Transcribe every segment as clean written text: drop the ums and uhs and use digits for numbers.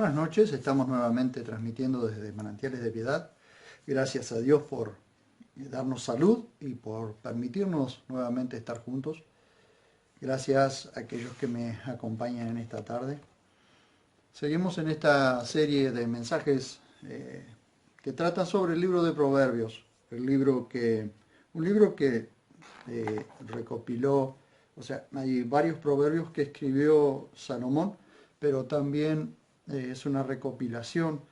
Buenas noches, estamos nuevamente transmitiendo desde Manantiales de Piedad. Gracias a Dios por darnos salud y por permitirnos nuevamente estar juntos. Gracias a aquellos que me acompañan en esta tarde. Seguimos en esta serie de mensajes que tratan sobre el libro de Proverbios, un libro que recopiló, o sea, hay varios proverbios que escribió Salomón, pero también es una recopilación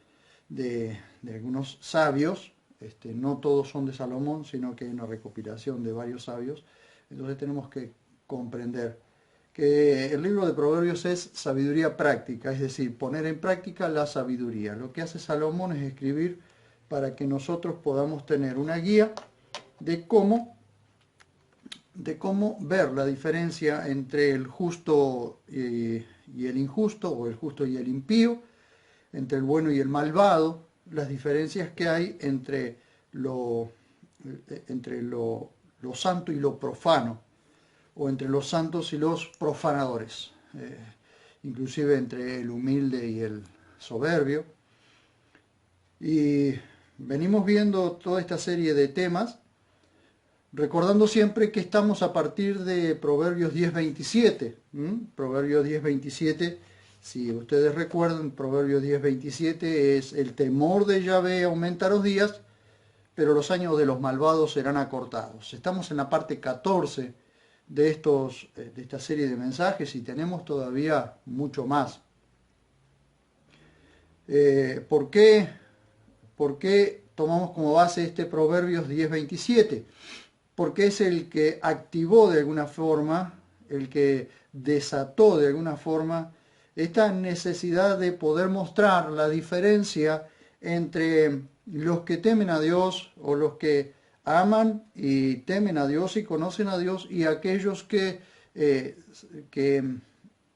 de algunos sabios. No todos son de Salomón, sino que hay una recopilación de varios sabios. Entonces tenemos que comprender que el libro de Proverbios es sabiduría práctica, es decir, poner en práctica la sabiduría. Lo que hace Salomón es escribir para que nosotros podamos tener una guía de cómo ver la diferencia entre el justo y el injusto, o el justo y el impío, entre el bueno y el malvado, las diferencias que hay entre lo santo y lo profano, o entre los santos y los profanadores, inclusive entre el humilde y el soberbio. Y venimos viendo toda esta serie de temas, recordando siempre que estamos a partir de Proverbios 10:27. Proverbios 10:27, si ustedes recuerdan, Proverbios 10:27 es: el temor de Yahvé aumenta los días, pero los años de los malvados serán acortados. Estamos en la parte 14 de esta serie de mensajes y tenemos todavía mucho más. ¿Por qué tomamos como base este Proverbios 10:27? Porque es el que activó de alguna forma, el que desató de alguna forma esta necesidad de poder mostrar la diferencia entre los que temen a Dios, o los que aman y temen a Dios y conocen a Dios, y aquellos que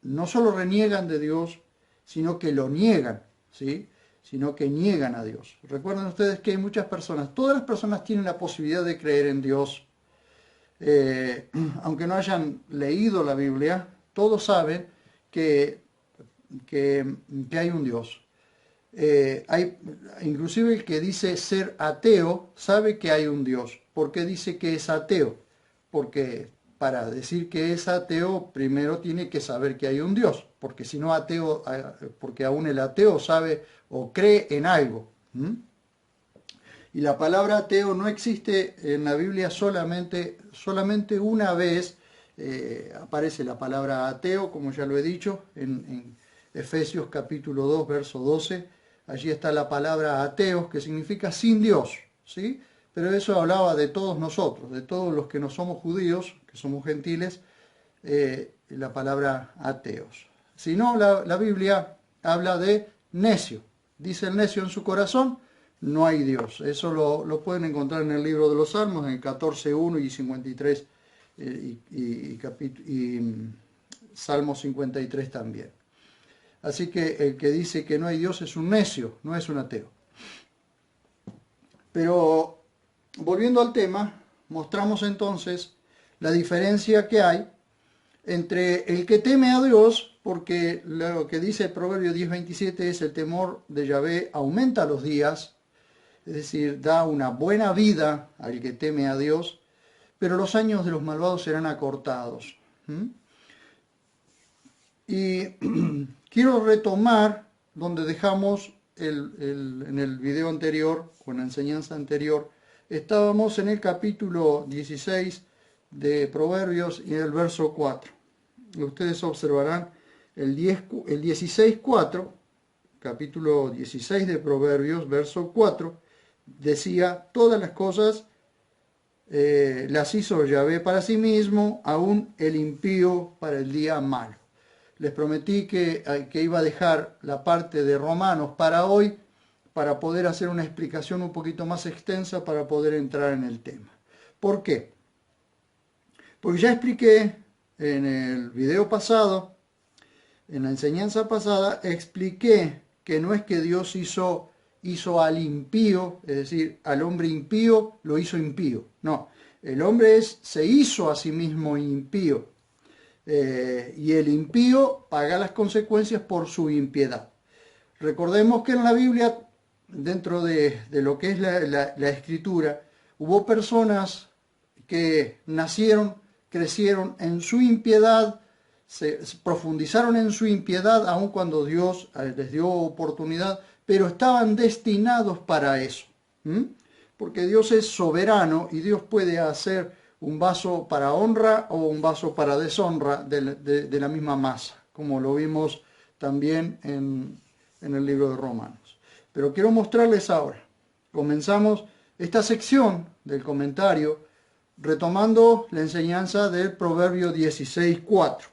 no solo reniegan de Dios, sino que lo niegan, ¿sí? Sino que niegan a Dios. Recuerden ustedes que hay muchas personas, todas las personas tienen la posibilidad de creer en Dios. Aunque no hayan leído la Biblia, todos saben que hay un Dios. Inclusive el que dice ser ateo sabe que hay un Dios. ¿Por qué dice que es ateo? Porque para decir que es ateo, primero tiene que saber que hay un Dios, porque si no ateo, porque aún el ateo sabe o cree en algo. Y la palabra ateo no existe en la Biblia, solamente una vez aparece la palabra ateo, como ya lo he dicho, en Efesios capítulo 2, verso 12. Allí está la palabra ateos, que significa sin Dios, ¿sí? Pero eso hablaba de todos nosotros, de todos los que no somos judíos, que somos gentiles, la palabra ateos. Si no, la Biblia habla de necio. Dice el necio en su corazón: no hay Dios. Eso lo pueden encontrar en el libro de los Salmos, en el 14:1 y 53, y Salmo 53 también. Así que el que dice que no hay Dios es un necio, no es un ateo. Pero volviendo al tema, mostramos entonces la diferencia que hay entre el que teme a Dios, porque lo que dice el Proverbio 10:27 es: el temor de Yahvé aumenta los días, es decir, da una buena vida al que teme a Dios, pero los años de los malvados serán acortados. Y quiero retomar donde dejamos en el video anterior, o en la enseñanza anterior. Estábamos en el capítulo 16 de Proverbios y en el verso 4. Ustedes observarán el 16:4, capítulo 16 de Proverbios, verso 4, decía: todas las cosas las hizo Yahvé para sí mismo, aún el impío para el día malo. Les prometí que iba a dejar la parte de Romanos para hoy, para poder hacer una explicación un poquito más extensa, para poder entrar en el tema. ¿Por qué? Porque ya expliqué en el video pasado, en la enseñanza pasada, expliqué que no es que Dios hizo al impío, es decir, al hombre impío lo hizo impío. No, el hombre se hizo a sí mismo impío. Y el impío paga las consecuencias por su impiedad. Recordemos que en la Biblia, dentro de lo que es la Escritura, hubo personas que nacieron, crecieron en su impiedad, se profundizaron en su impiedad, aun cuando Dios les dio oportunidad, pero estaban destinados para eso. Porque Dios es soberano y Dios puede hacer un vaso para honra o un vaso para deshonra de la misma masa, como lo vimos también en el libro de Romanos. Pero quiero mostrarles ahora. Comenzamos esta sección del comentario retomando la enseñanza del Proverbio 16:4.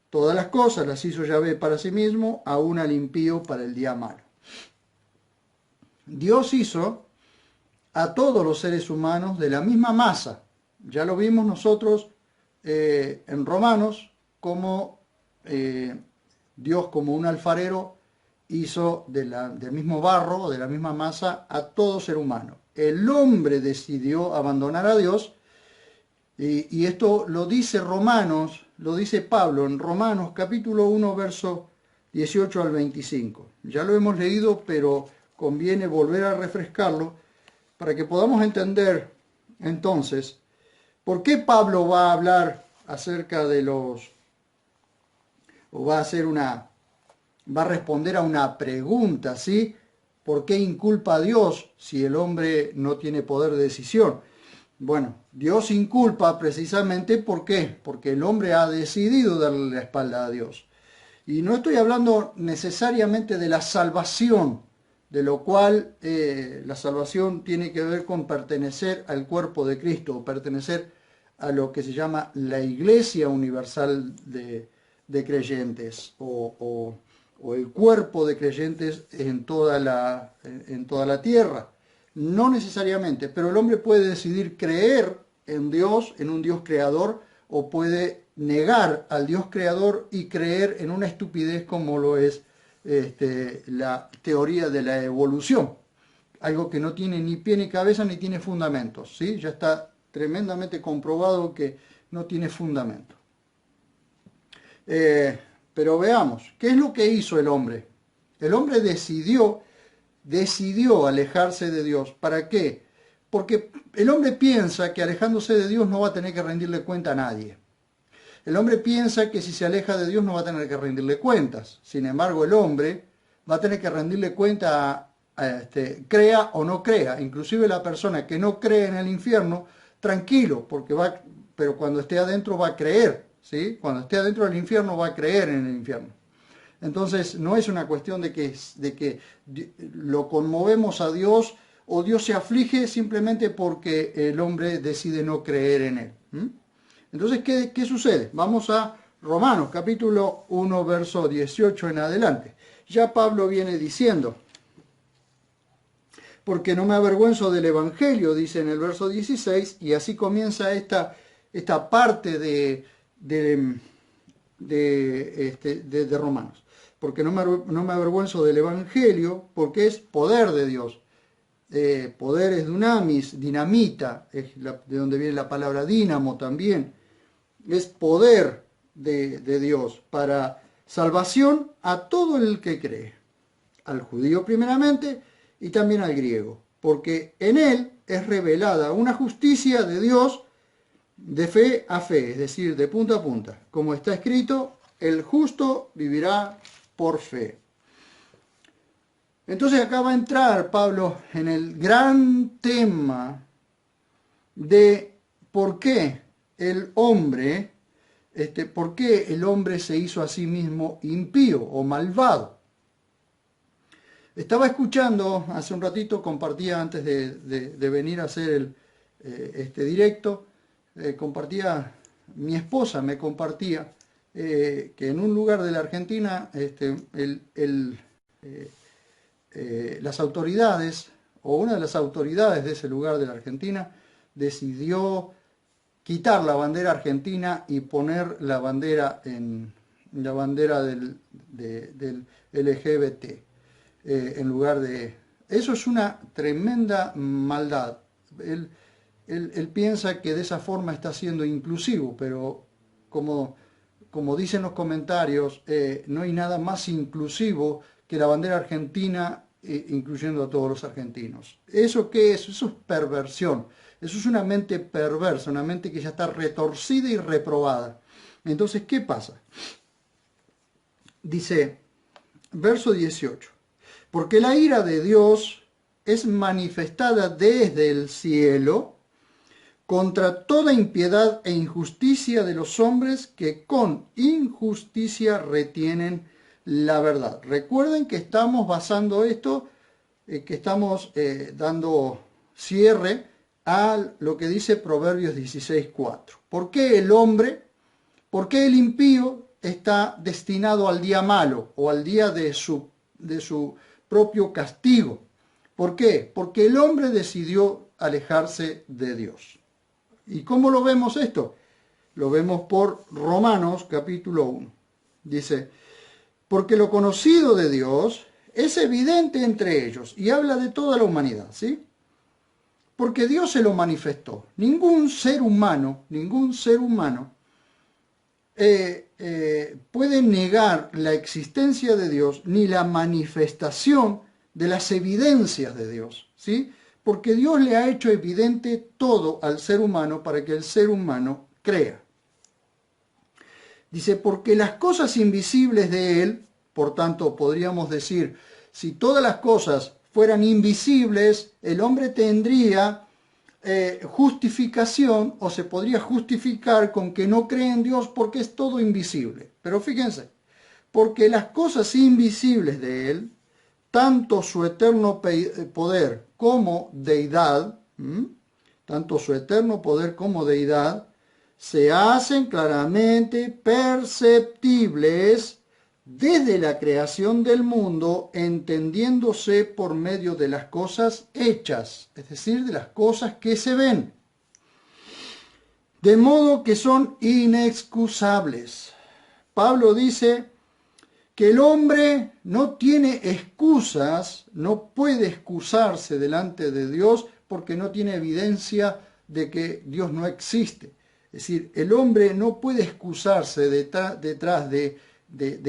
Todas las cosas las hizo Yahvé para sí mismo, aún al impío para el día malo. Dios hizo a todos los seres humanos de la misma masa. Ya lo vimos nosotros en Romanos, como Dios, como un alfarero, hizo del mismo barro, de la misma masa, a todo ser humano. El hombre decidió abandonar a Dios, y esto lo dice Romanos, lo dice Pablo en Romanos capítulo 1, verso 18 al 25. Ya lo hemos leído, pero conviene volver a refrescarlo para que podamos entender entonces por qué Pablo va a hablar acerca de va a responder a una pregunta, ¿sí? ¿Por qué inculpa a Dios si el hombre no tiene poder de decisión? Bueno, Dios inculpa precisamente ¿por qué? Porque el hombre ha decidido darle la espalda a Dios. Y no estoy hablando necesariamente de la salvación, de lo cual la salvación tiene que ver con pertenecer al cuerpo de Cristo, o pertenecer a lo que se llama la Iglesia Universal de creyentes, o el cuerpo de creyentes en toda la tierra. No necesariamente, pero el hombre puede decidir creer en Dios, en un Dios creador, o puede negar al Dios creador y creer en una estupidez como lo es la teoría de la evolución. Algo que no tiene ni pie ni cabeza ni tiene fundamentos, ¿sí? Ya está tremendamente comprobado que no tiene fundamento. Pero veamos, ¿qué es lo que hizo el hombre? El hombre decidió alejarse de Dios. ¿Para qué? Porque el hombre piensa que alejándose de Dios no va a tener que rendirle cuenta a nadie. El hombre piensa que si se aleja de Dios no va a tener que rendirle cuentas. Sin embargo, el hombre va a tener que rendirle cuenta crea o no crea. Inclusive la persona que no cree en el infierno, tranquilo, pero cuando esté adentro va a creer, ¿sí? Cuando esté adentro del infierno va a creer en el infierno. Entonces no es una cuestión de que lo conmovemos a Dios o Dios se aflige simplemente porque el hombre decide no creer en él. Entonces, ¿qué sucede? Vamos a Romanos capítulo 1, verso 18 en adelante. Ya Pablo viene diciendo, porque no me avergüenzo del Evangelio, dice en el verso 16, y así comienza esta parte de Romanos. Porque no me avergüenzo del Evangelio, porque es poder de Dios. Poder es dunamis, dinamita, es de donde viene la palabra dínamo también. Es poder de Dios para salvación a todo el que cree. Al judío primeramente y también al griego. Porque en él es revelada una justicia de Dios de fe a fe, es decir, de punta a punta. Como está escrito, el justo vivirá por fe. Entonces acá va a entrar Pablo en el gran tema de por qué el hombre se hizo a sí mismo impío o malvado. Estaba escuchando, hace un ratito compartía antes de venir a hacer este directo, mi esposa me compartía que en un lugar de la Argentina las autoridades, o una de las autoridades de ese lugar de la Argentina, decidió quitar la bandera argentina y poner la bandera del LGBT en lugar de... Eso es una tremenda maldad. Él piensa que de esa forma está siendo inclusivo, pero como dicen los comentarios, no hay nada más inclusivo que la bandera argentina, incluyendo a todos los argentinos. ¿Eso qué es? Eso es perversión. Eso es una mente perversa, una mente que ya está retorcida y reprobada. Entonces, ¿qué pasa? Dice, verso 18, porque la ira de Dios es manifestada desde el cielo contra toda impiedad e injusticia de los hombres que con injusticia retienen la verdad. Recuerden que estamos basando esto, que estamos dando cierre a lo que dice Proverbios 16:4. ¿Por qué el hombre, por qué el impío está destinado al día malo o al día de su propio castigo? ¿Por qué? Porque el hombre decidió alejarse de Dios. ¿Y cómo lo vemos esto? Lo vemos por Romanos capítulo 1. Dice, porque lo conocido de Dios es evidente entre ellos, y habla de toda la humanidad, ¿sí? Porque Dios se lo manifestó. Ningún ser humano puede negar la existencia de Dios ni la manifestación de las evidencias de Dios, ¿sí? Porque Dios le ha hecho evidente todo al ser humano para que el ser humano crea. Dice, porque las cosas invisibles de Él, por tanto podríamos decir, si todas las cosas fueran invisibles, el hombre tendría justificación, o se podría justificar con que no cree en Dios porque es todo invisible. Pero fíjense, porque las cosas invisibles de Él, tanto su eterno poder como deidad, se hacen claramente perceptibles desde la creación del mundo, entendiéndose por medio de las cosas hechas, es decir, de las cosas que se ven, de modo que son inexcusables. Pablo dice que el hombre no tiene excusas, no puede excusarse delante de Dios porque no tiene evidencia de que Dios no existe. Es decir, el hombre no puede excusarse detrás de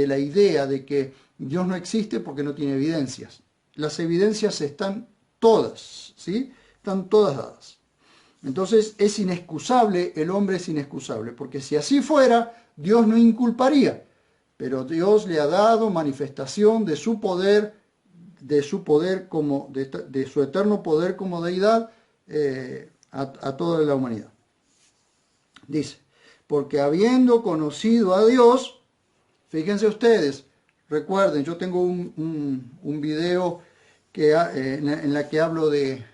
la idea de que Dios no existe porque no tiene evidencias. Las evidencias están todas, ¿sí? Están todas dadas. Entonces es inexcusable, el hombre es inexcusable, porque si así fuera, Dios no inculparía. Pero Dios le ha dado manifestación de su poder, de su eterno poder como deidad a toda la humanidad. Dice, porque habiendo conocido a Dios, fíjense ustedes, recuerden, yo tengo un video en la que hablo de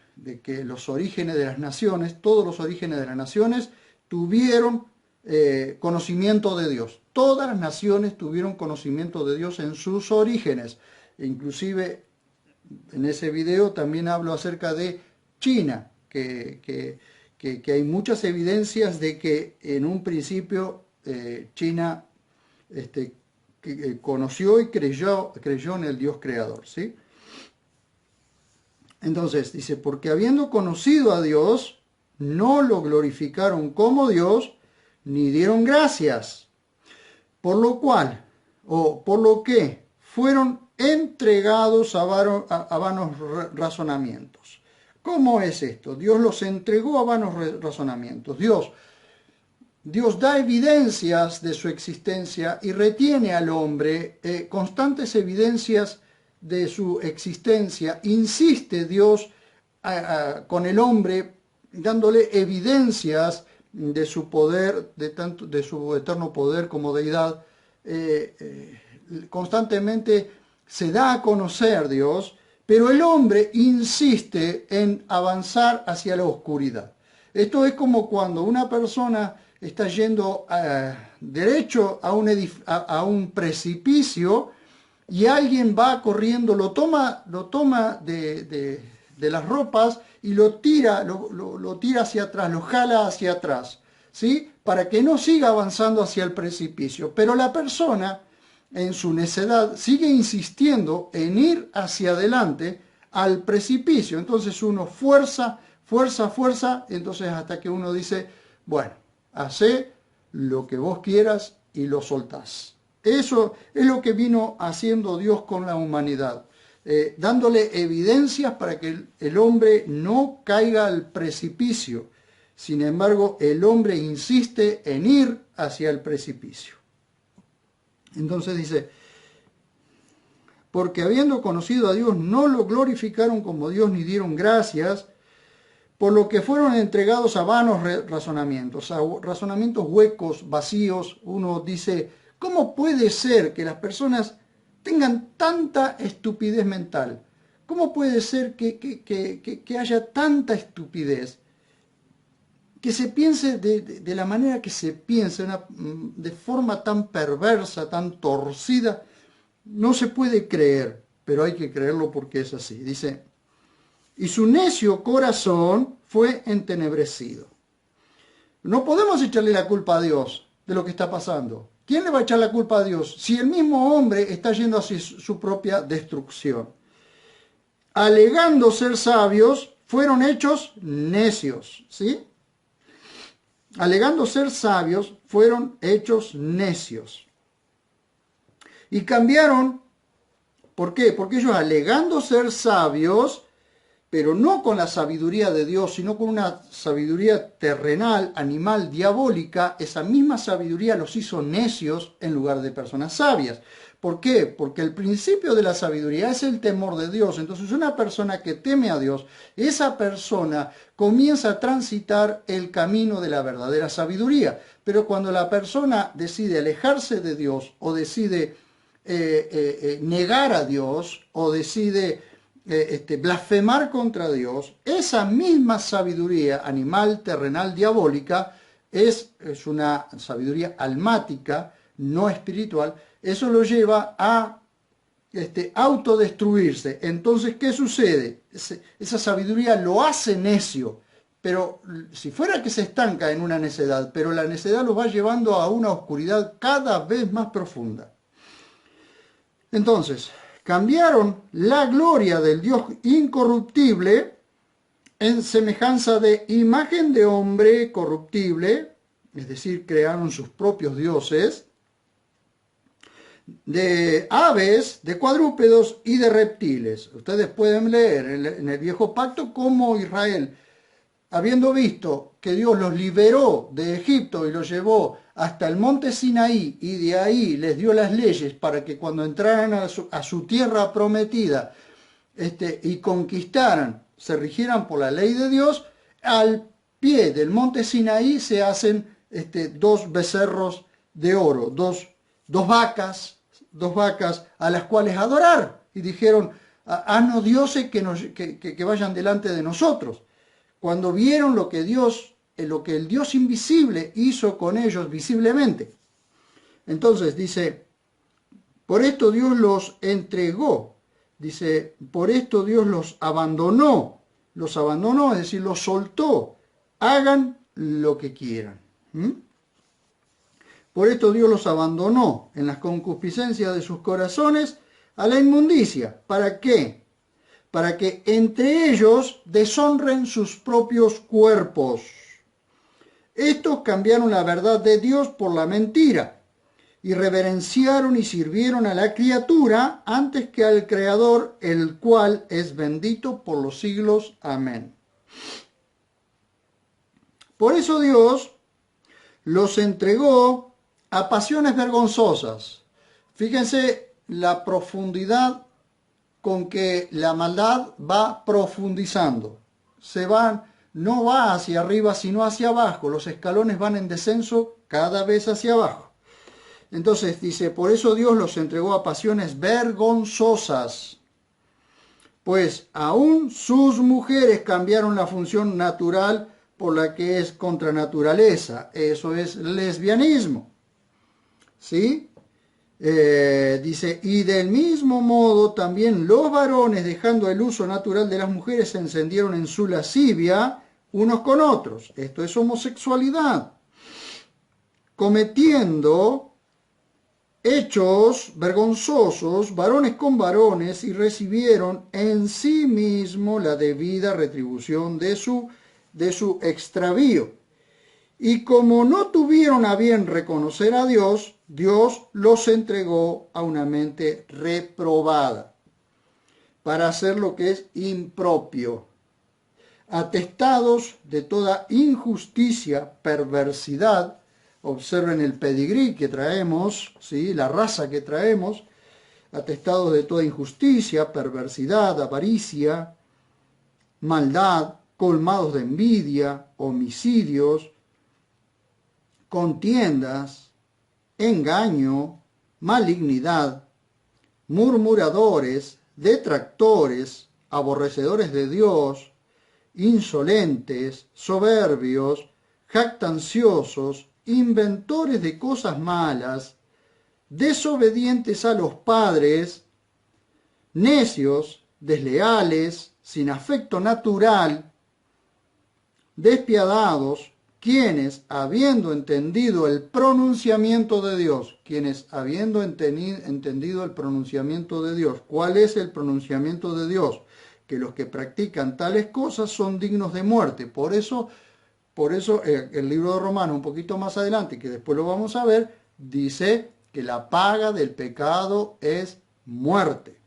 que los orígenes de las naciones, todos los orígenes de las naciones tuvieron conocimiento de Dios. Todas las naciones tuvieron conocimiento de Dios en sus orígenes. E inclusive en ese video también hablo acerca de China, que hay muchas evidencias de que en un principio China conoció y creyó en el Dios creador, ¿sí? Entonces dice, porque habiendo conocido a Dios, no lo glorificaron como Dios, ni dieron gracias, por lo que fueron entregados a vanos razonamientos. ¿Cómo es esto? Dios los entregó a vanos razonamientos. Dios da evidencias de su existencia y retiene al hombre constantes evidencias de su existencia. Insiste Dios con el hombre, dándole evidencias de su poder, de su eterno poder como deidad. Constantemente se da a conocer Dios, pero el hombre insiste en avanzar hacia la oscuridad. Esto es como cuando una persona está yendo derecho a un precipicio y alguien va corriendo, lo toma de las ropas y lo tira hacia atrás, lo jala hacia atrás, ¿sí? Para que no siga avanzando hacia el precipicio. Pero la persona, en su necedad, sigue insistiendo en ir hacia adelante al precipicio. Entonces uno fuerza, entonces hasta que uno dice, bueno, hacé lo que vos quieras y lo soltás. Eso es lo que vino haciendo Dios con la humanidad, dándole evidencias para que el hombre no caiga al precipicio. Sin embargo, el hombre insiste en ir hacia el precipicio. Entonces dice, porque habiendo conocido a Dios no lo glorificaron como Dios ni dieron gracias, por lo que fueron entregados a vanos razonamientos, a razonamientos huecos, vacíos. Uno dice, ¿cómo puede ser que las personas tengan tanta estupidez mental? ¿Cómo puede ser que haya tanta estupidez? Que se piense de la manera que se piensa, de forma tan perversa, tan torcida, no se puede creer, pero hay que creerlo porque es así. Dice, y su necio corazón fue entenebrecido. No podemos echarle la culpa a Dios de lo que está pasando. ¿Quién le va a echar la culpa a Dios si el mismo hombre está yendo hacia su propia destrucción? Alegando ser sabios, fueron hechos necios, ¿sí? Alegando ser sabios, fueron hechos necios. Y cambiaron, ¿por qué? Porque ellos alegando ser sabios, pero no con la sabiduría de Dios, sino con una sabiduría terrenal, animal, diabólica, esa misma sabiduría los hizo necios en lugar de personas sabias. ¿Por qué? Porque el principio de la sabiduría es el temor de Dios. Entonces una persona que teme a Dios, esa persona comienza a transitar el camino de la verdadera sabiduría. Pero cuando la persona decide alejarse de Dios o decide negar a Dios o decide blasfemar contra Dios, esa misma sabiduría animal, terrenal, diabólica, es una sabiduría almática, no espiritual. Eso lo lleva a autodestruirse. Entonces, ¿qué sucede? Esa sabiduría lo hace necio, pero si fuera que se estanca en una necedad, pero la necedad lo va llevando a una oscuridad cada vez más profunda. Entonces, cambiaron la gloria del Dios incorruptible en semejanza de imagen de hombre corruptible, es decir, crearon sus propios dioses, de aves, de cuadrúpedos y de reptiles. Ustedes pueden leer en el Viejo Pacto cómo Israel, habiendo visto que Dios los liberó de Egipto y los llevó hasta el monte Sinaí y de ahí les dio las leyes para que cuando entraran a su tierra prometida y conquistaran, se rigieran por la ley de Dios, al pie del monte Sinaí se hacen dos becerros de oro, dos vacas a las cuales adorar. Y dijeron, haznos dioses que vayan delante de nosotros. Cuando vieron lo que el Dios invisible hizo con ellos visiblemente. Entonces dice, por esto Dios los entregó. Dice, por esto Dios los abandonó, es decir, los soltó. Hagan lo que quieran. Por esto Dios los abandonó en las concupiscencias de sus corazones a la inmundicia. ¿Para qué? Para que entre ellos deshonren sus propios cuerpos. Estos cambiaron la verdad de Dios por la mentira, y reverenciaron y sirvieron a la criatura antes que al Creador, el cual es bendito por los siglos. Amén. Por eso Dios los entregó a pasiones vergonzosas. Fíjense la profundidad con que la maldad va profundizando. No va hacia arriba, sino hacia abajo. Los escalones van en descenso cada vez hacia abajo. Entonces dice, por eso Dios los entregó a pasiones vergonzosas, pues aún sus mujeres cambiaron la función natural por la que es contra naturaleza. Eso es lesbianismo. ¿Sí? Dice, y del mismo modo también los varones, dejando el uso natural de las mujeres, se encendieron en su lascivia unos con otros. Esto es homosexualidad. Cometiendo hechos vergonzosos, varones con varones, y recibieron en sí mismo la debida retribución de su extravío. Y como no tuvieron a bien reconocer a Dios, Dios los entregó a una mente reprobada para hacer lo que es impropio, atestados de toda injusticia, perversidad. Observen el pedigrí que traemos, ¿sí? La raza que traemos, atestados de toda injusticia, perversidad, avaricia, maldad, colmados de envidia, homicidios, contiendas, engaño, malignidad, murmuradores, detractores, aborrecedores de Dios, insolentes, soberbios, jactanciosos, inventores de cosas malas, desobedientes a los padres, necios, desleales, sin afecto natural, despiadados, quienes, habiendo entendido el pronunciamiento de Dios, entendido el pronunciamiento de Dios, ¿cuál es el pronunciamiento de Dios? Que los que practican tales cosas son dignos de muerte. Por eso el libro de Romanos, un poquito más adelante, que después lo vamos a ver, dice que la paga del pecado es muerte.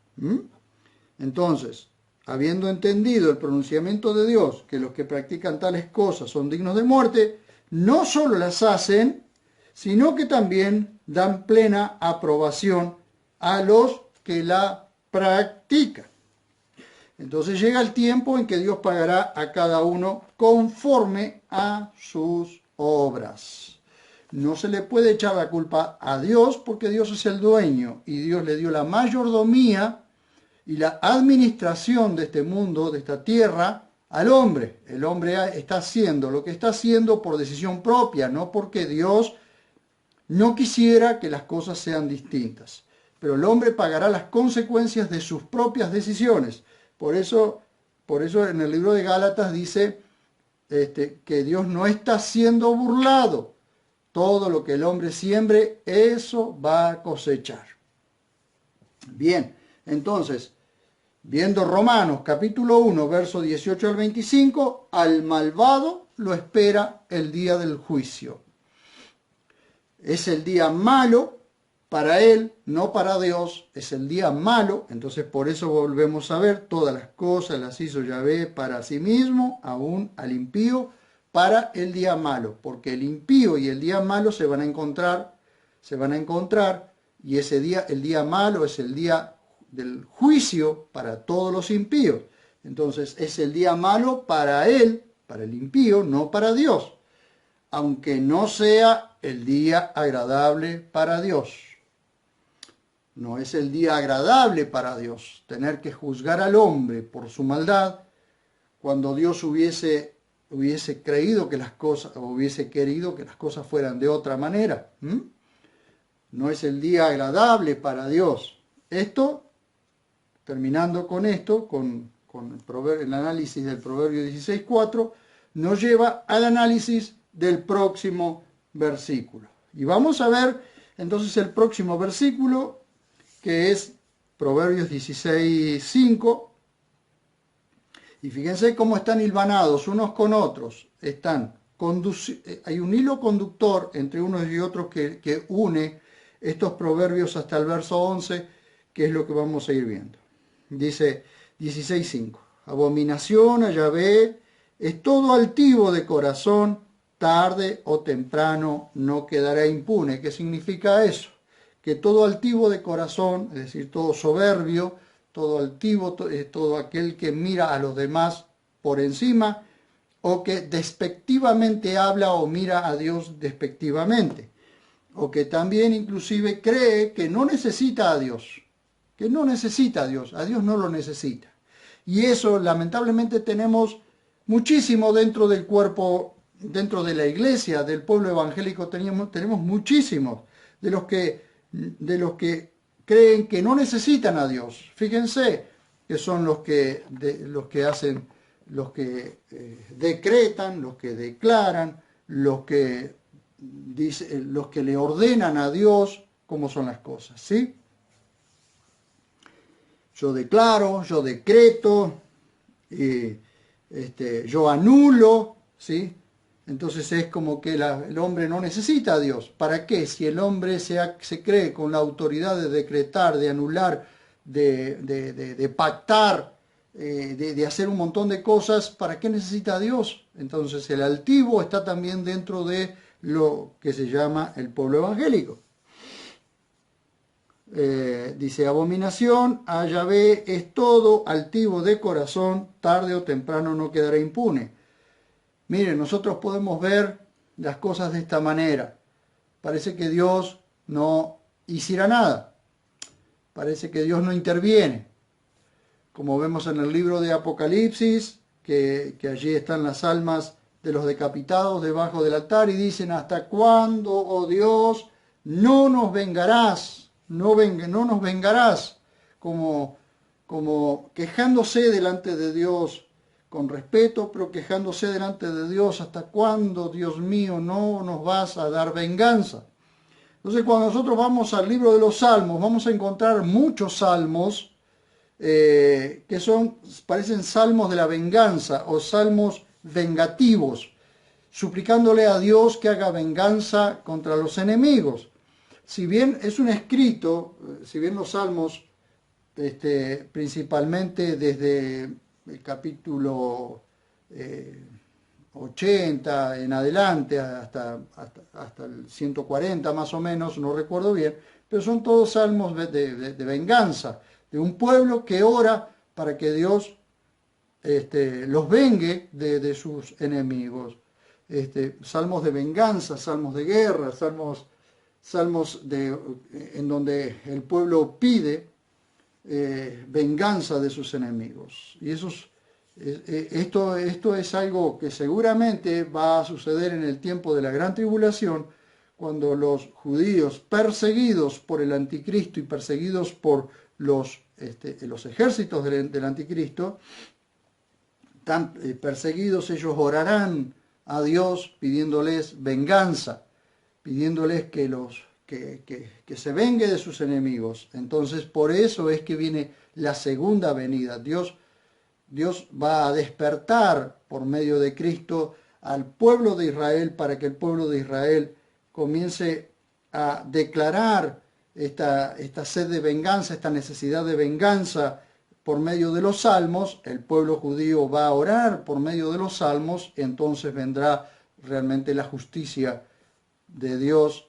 Entonces, habiendo entendido el pronunciamiento de Dios, que los que practican tales cosas son dignos de muerte, no solo las hacen, sino que también dan plena aprobación a los que la practican. Entonces llega el tiempo en que Dios pagará a cada uno conforme a sus obras. No se le puede echar la culpa a Dios porque Dios es el dueño y Dios le dio la mayordomía y la administración de este mundo, de esta tierra, al hombre. El hombre está haciendo lo que está haciendo por decisión propia, no porque Dios no quisiera que las cosas sean distintas. Pero el hombre pagará las consecuencias de sus propias decisiones. Por eso en el libro de Gálatas dice que Dios no está siendo burlado. Todo lo que el hombre siembre, eso va a cosechar. Bien, entonces, viendo Romanos capítulo 1, verso 18 al 25, al malvado lo espera el día del juicio. Es el día malo para él, no para Dios, es el día malo. Entonces por eso volvemos a ver, todas las cosas las hizo Yahvé para sí mismo, aún al impío, para el día malo, porque el impío y el día malo se van a encontrar, y ese día, el día malo es el día del juicio para todos los impíos. Entonces es el día malo para él, para el impío, no para Dios, aunque no sea el día agradable para Dios. No es el día agradable para Dios tener que juzgar al hombre por su maldad cuando Dios hubiese creído que las cosas, o hubiese querido que las cosas fueran de otra manera. No es el día agradable para Dios. Esto, terminando con esto, con el análisis del Proverbio 16:4, nos lleva al análisis del próximo versículo. Y vamos a ver entonces el próximo versículo, que es Proverbios 16:5. Y fíjense cómo están hilvanados unos con otros. Hay un hilo conductor entre unos y otros que une estos proverbios hasta el verso 11, que es lo que vamos a ir viendo. Dice 16:5. Abominación a Yahvé es todo altivo de corazón, tarde o temprano no quedará impune. ¿Qué significa eso? Que todo altivo de corazón, es decir, todo soberbio, todo altivo, todo aquel que mira a los demás por encima, o que despectivamente habla o mira a Dios despectivamente, o que también inclusive cree que no necesita a Dios, a Dios no lo necesita. Y eso lamentablemente tenemos muchísimo dentro del cuerpo, dentro de la iglesia, del pueblo evangélico, tenemos muchísimos de los que creen que no necesitan a Dios. Fíjense que son los que decretan, los que declaran, los que le ordenan a Dios cómo son las cosas, ¿sí? Yo declaro, yo decreto, yo anulo, ¿sí? Entonces es como que el hombre no necesita a Dios. ¿Para qué? Si el hombre se cree con la autoridad de decretar, de anular, de pactar, de hacer un montón de cosas, ¿para qué necesita a Dios? Entonces el altivo está también dentro de lo que se llama el pueblo evangélico. Dice, abominación a Yahvé es todo altivo de corazón, tarde o temprano no quedará impune. Miren, nosotros podemos ver las cosas de esta manera. Parece que Dios no hiciera nada. Parece que Dios no interviene. Como vemos en el libro de Apocalipsis, que allí están las almas de los decapitados debajo del altar y dicen, ¿hasta cuándo, oh Dios, no nos vengarás? No nos vengarás. Como quejándose delante de Dios con respeto, pero quejándose delante de Dios, ¿hasta cuándo, Dios mío, no nos vas a dar venganza? Entonces, cuando nosotros vamos al libro de los Salmos, vamos a encontrar muchos salmos que parecen salmos de la venganza o salmos vengativos, suplicándole a Dios que haga venganza contra los enemigos. Si bien es un escrito, si bien los salmos, principalmente desde el capítulo 80 en adelante, hasta el 140 más o menos, no recuerdo bien, pero son todos salmos de venganza, de un pueblo que ora para que Dios los vengue de sus enemigos. Salmos de venganza, salmos de guerra, salmos en donde el pueblo pide venganza de sus enemigos. Y esto es algo que seguramente va a suceder en el tiempo de la gran tribulación, cuando los judíos perseguidos por el anticristo y perseguidos por los ejércitos del anticristo, tan perseguidos, ellos orarán a Dios pidiéndoles venganza, pidiéndoles que se vengue de sus enemigos. Entonces, por eso es que viene la segunda venida. Dios va a despertar por medio de Cristo al pueblo de Israel para que el pueblo de Israel comience a declarar esta sed de venganza, esta necesidad de venganza por medio de los salmos. El pueblo judío va a orar por medio de los salmos, entonces vendrá realmente la justicia de Dios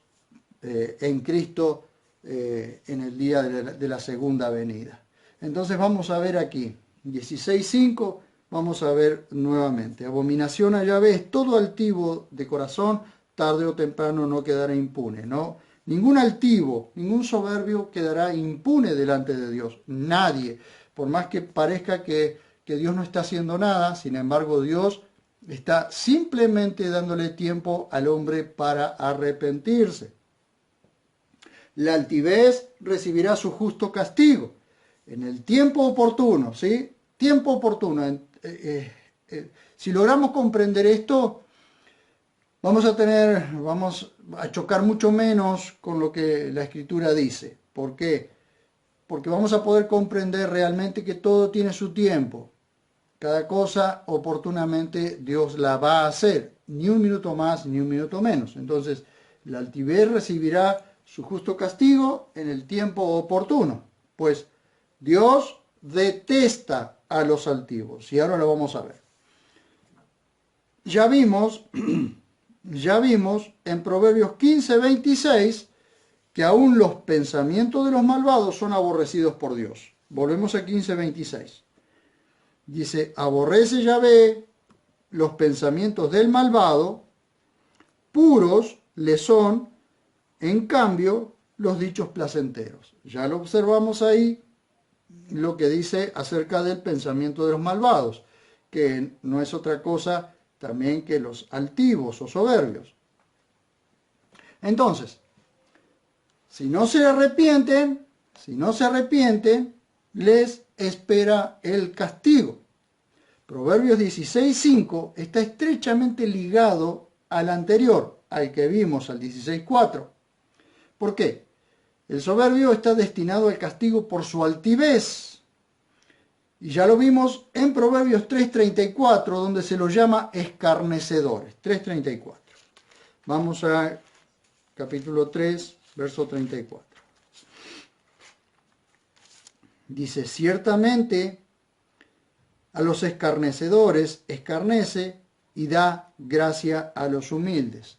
en Cristo en el día de la segunda venida. Entonces vamos a ver aquí, 16:5, vamos a ver nuevamente. Abominación a Yahvé es todo altivo de corazón, tarde o temprano no quedará impune, ¿no? Ningún altivo, ningún soberbio quedará impune delante de Dios. Nadie. Por más que parezca que Dios no está haciendo nada, sin embargo Dios está simplemente dándole tiempo al hombre para arrepentirse. La altivez recibirá su justo castigo en el tiempo oportuno, ¿sí? Tiempo oportuno. Si logramos comprender esto, vamos a chocar mucho menos con lo que la Escritura dice. ¿Por qué? Porque vamos a poder comprender realmente que todo tiene su tiempo. Cada cosa oportunamente Dios la va a hacer, ni un minuto más ni un minuto menos. Entonces, la altivez recibirá su justo castigo en el tiempo oportuno, pues Dios detesta a los altivos. Y ahora lo vamos a ver. Ya vimos en Proverbios 15:26 que aún los pensamientos de los malvados son aborrecidos por Dios. Volvemos a 15:26. Dice, aborrece Yahvé los pensamientos del malvado, puros le son, en cambio, los dichos placenteros. Ya lo observamos ahí, lo que dice acerca del pensamiento de los malvados, que no es otra cosa también que los altivos o soberbios. Entonces, si no se arrepienten, les espera el castigo. Proverbios 16:5 está estrechamente ligado al anterior, al que vimos, al 16:4. ¿Por qué? El soberbio está destinado al castigo por su altivez. Y ya lo vimos en Proverbios 3:34, donde se los llama escarnecedores. 3:34. Vamos a capítulo 3, verso 34. Dice, ciertamente a los escarnecedores escarnece y da gracia a los humildes.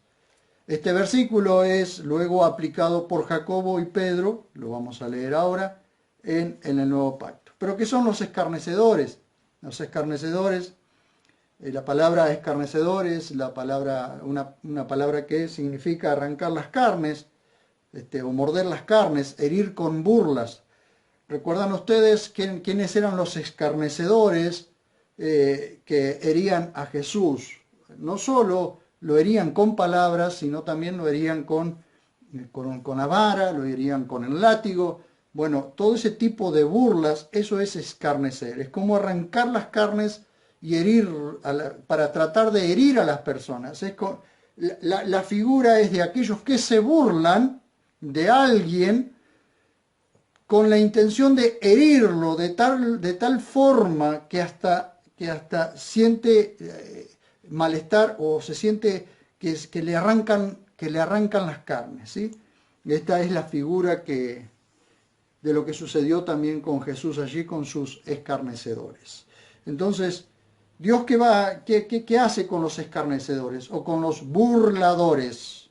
Este versículo es luego aplicado por Jacobo y Pedro, lo vamos a leer ahora, en el Nuevo Pacto. ¿Pero qué son los escarnecedores? Los escarnecedores, la palabra escarnecedor es una palabra que significa arrancar las carnes, o morder las carnes, herir con burlas. ¿Recuerdan ustedes quiénes eran los escarnecedores que herían a Jesús? No solo lo herían con palabras, sino también lo herían con la vara, lo herían con el látigo. Bueno, todo ese tipo de burlas, eso es escarnecer. Es como arrancar las carnes y herir, para tratar de herir a las personas. La figura es de aquellos que se burlan de alguien con la intención de herirlo de tal forma que hasta siente malestar o se siente que le arrancan las carnes, ¿sí? Esta es la figura de lo que sucedió también con Jesús allí con sus escarnecedores. Entonces, Dios ¿qué hace con los escarnecedores o con los burladores?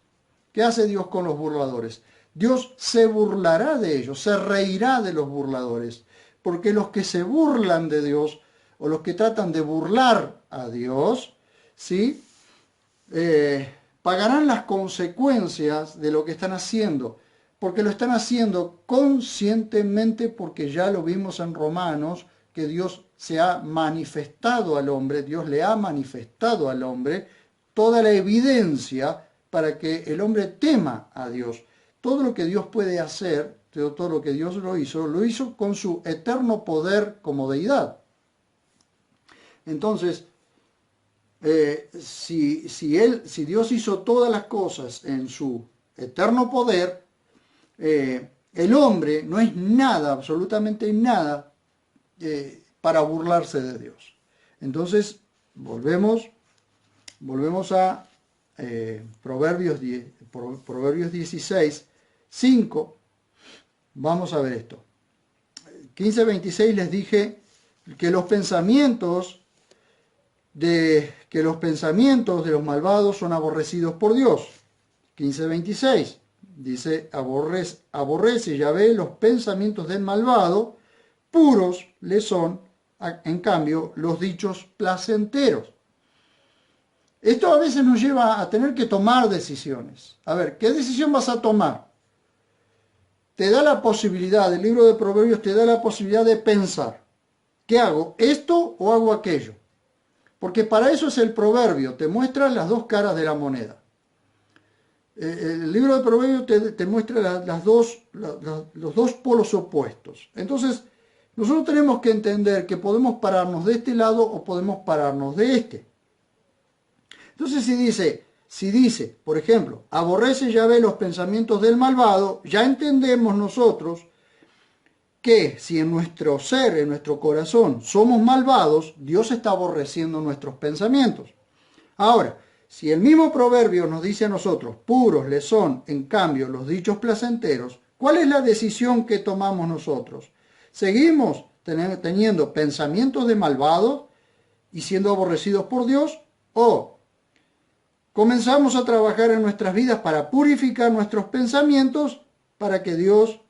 ¿Qué hace Dios con los burladores? Dios se burlará de ellos, se reirá de los burladores, porque los que se burlan de Dios o los que tratan de burlar a Dios, ¿sí? Pagarán las consecuencias de lo que están haciendo, porque lo están haciendo conscientemente, porque ya lo vimos en Romanos, que Dios se ha manifestado al hombre, Dios le ha manifestado al hombre toda la evidencia para que el hombre tema a Dios. Todo lo que Dios puede hacer, todo lo que Dios lo hizo con su eterno poder como deidad. Entonces, si Dios hizo todas las cosas en su eterno poder, el hombre no es nada, absolutamente nada, para burlarse de Dios. Entonces, volvemos a Proverbios 16, 5. Vamos a ver esto. 15:26 les dije que los pensamientos de los malvados son aborrecidos por Dios. 15:26 dice, aborrece Yahvé los pensamientos del malvado, puros le son, en cambio, los dichos placenteros. Esto a veces nos lleva a tener que tomar decisiones. A ver, ¿qué decisión vas a tomar? Te da la posibilidad, el libro de Proverbios te da la posibilidad de pensar. ¿Qué hago? ¿Esto o hago aquello? Porque para eso es el proverbio, te muestra las dos caras de la moneda. El libro de Proverbios te muestra los dos polos opuestos. Entonces, nosotros tenemos que entender que podemos pararnos de este lado o podemos pararnos de este. Entonces, si dice, por ejemplo, aborrece Yahvé los pensamientos del malvado, ya entendemos nosotros que si en nuestro ser, en nuestro corazón, somos malvados, Dios está aborreciendo nuestros pensamientos. Ahora, si el mismo proverbio nos dice a nosotros, puros le son, en cambio, los dichos placenteros, ¿cuál es la decisión que tomamos nosotros? ¿Seguimos teniendo pensamientos de malvados y siendo aborrecidos por Dios? ¿O comenzamos a trabajar en nuestras vidas para purificar nuestros pensamientos para que Dios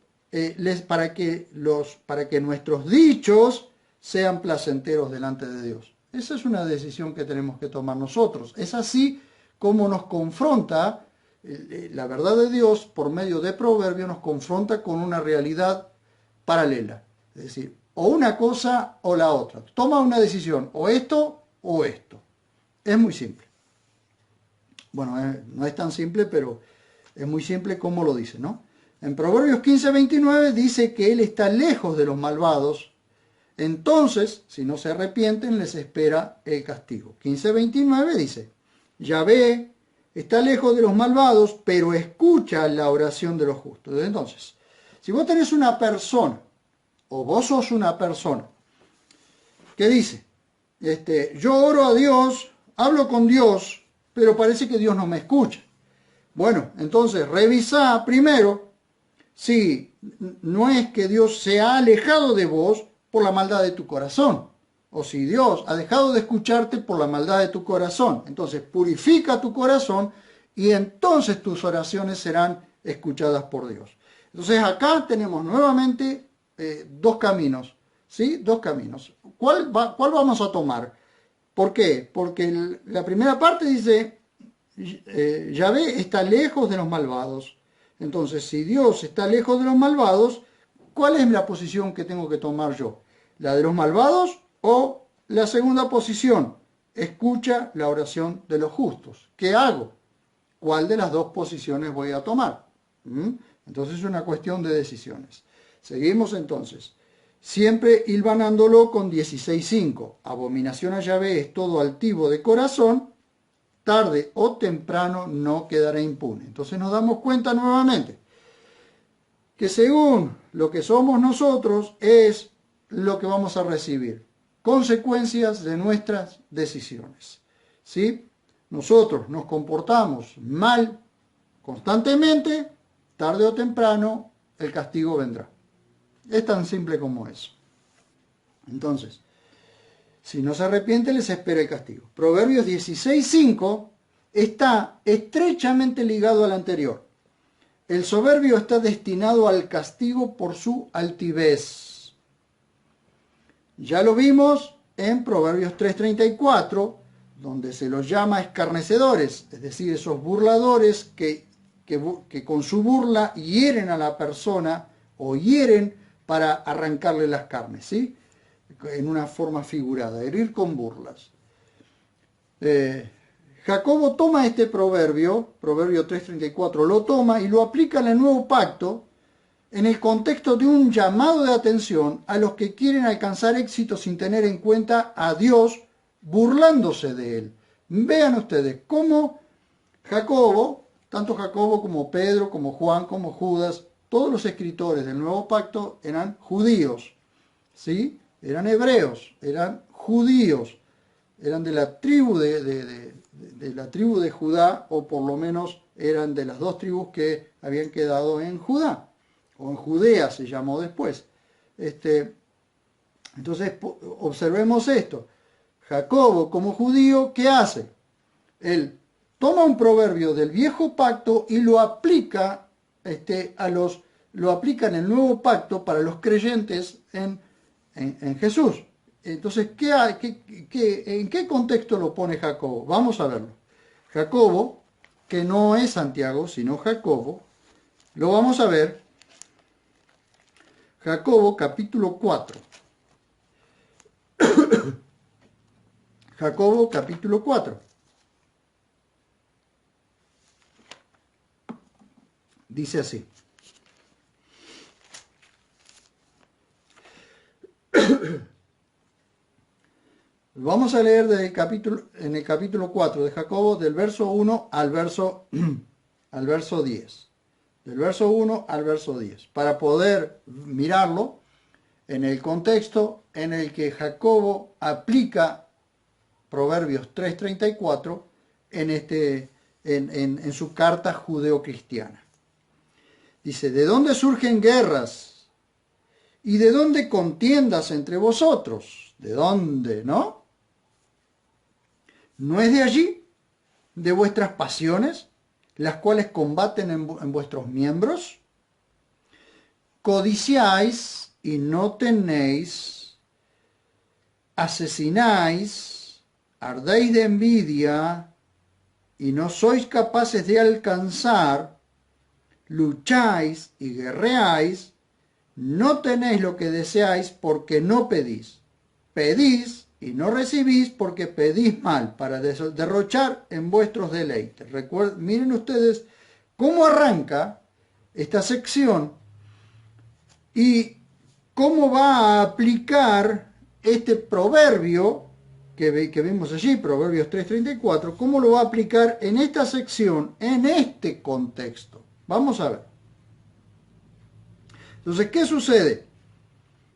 para que nuestros dichos sean placenteros delante de Dios? Esa es una decisión que tenemos que tomar nosotros. Es así como nos confronta la verdad de Dios por medio de Proverbios, nos confronta con una realidad paralela. Es decir, o una cosa o la otra. Toma una decisión, o esto o esto. Es muy simple. Bueno, no es tan simple, pero es muy simple como lo dice, ¿no? En Proverbios 15:29 dice que Él está lejos de los malvados, entonces, si no se arrepienten, les espera el castigo. 15:29 dice, Yahvé está lejos de los malvados, pero escucha la oración de los justos. Entonces, si vos tenés una persona, o vos sos una persona, que dice, yo oro a Dios, hablo con Dios, pero parece que Dios no me escucha. Bueno, entonces revisa primero si no es que Dios se ha alejado de vos por la maldad de tu corazón, o si Dios ha dejado de escucharte por la maldad de tu corazón. Entonces purifica tu corazón y entonces tus oraciones serán escuchadas por Dios. Entonces acá tenemos nuevamente dos caminos, ¿sí? Dos caminos. ¿Cuál vamos a tomar? ¿Por qué? Porque la primera parte dice, Yahvé está lejos de los malvados. Entonces, si Dios está lejos de los malvados, ¿cuál es la posición que tengo que tomar yo? ¿La de los malvados o la segunda posición? Escucha la oración de los justos. ¿Qué hago? ¿Cuál de las dos posiciones voy a tomar? Entonces es una cuestión de decisiones. Seguimos entonces. Siempre hilvanándolo con 16.5. Abominación a Yahvé es todo altivo de corazón, tarde o temprano no quedará impune. Entonces nos damos cuenta nuevamente que según lo que somos nosotros es lo que vamos a recibir. Consecuencias de nuestras decisiones. ¿Sí? Nosotros nos comportamos mal constantemente, tarde o temprano el castigo vendrá. Es tan simple como eso. Entonces, si no se arrepiente, les espera el castigo. Proverbios 16.5 está estrechamente ligado al anterior. El soberbio está destinado al castigo por su altivez. Ya lo vimos en Proverbios 3.34, donde se los llama escarnecedores, es decir, esos burladores que con su burla hieren a la persona o hieren para arrancarle las carnes, ¿sí? En una forma figurada, herir con burlas. Jacobo toma este proverbio, Proverbio 3.34, lo toma y lo aplica en el nuevo pacto en el contexto de un llamado de atención a los que quieren alcanzar éxito sin tener en cuenta a Dios, burlándose de él. Vean ustedes cómo Jacobo, tanto Jacobo como Pedro, como Juan, como Judas, todos los escritores del nuevo pacto eran judíos, ¿sí? Eran hebreos, eran judíos, eran de la tribu de Judá, o por lo menos eran de las dos tribus que habían quedado en Judá, o en Judea se llamó después. Entonces observemos esto. Jacobo como judío, ¿qué hace? Él toma un proverbio del viejo pacto y lo aplica lo aplica en el nuevo pacto para los creyentes en Jesús. Entonces, ¿en qué contexto lo pone Jacobo? Vamos a verlo. Jacobo, que no es Santiago, sino Jacobo, lo vamos a ver. Jacobo capítulo 4. Jacobo capítulo 4. Dice así. Vamos a leer en el capítulo 4 de Jacobo, del verso 1 al verso 10. Del verso 1 al verso 10. Para poder mirarlo en el contexto en el que Jacobo aplica Proverbios 3.34 en su carta judeocristiana. Dice, ¿de dónde surgen guerras? ¿Y de dónde contiendas entre vosotros? ¿De dónde, no? ¿No es de allí, de vuestras pasiones, las cuales combaten en vuestros miembros? Codiciáis y no tenéis, asesináis, ardéis de envidia y no sois capaces de alcanzar, lucháis y guerreáis, no tenéis lo que deseáis porque no pedís. Pedís y no recibís porque pedís mal para derrochar en vuestros deleites. Miren ustedes cómo arranca esta sección y cómo va a aplicar este proverbio que vimos allí, Proverbios 3.34, cómo lo va a aplicar en esta sección, en este contexto. Vamos a ver. Entonces, ¿qué sucede?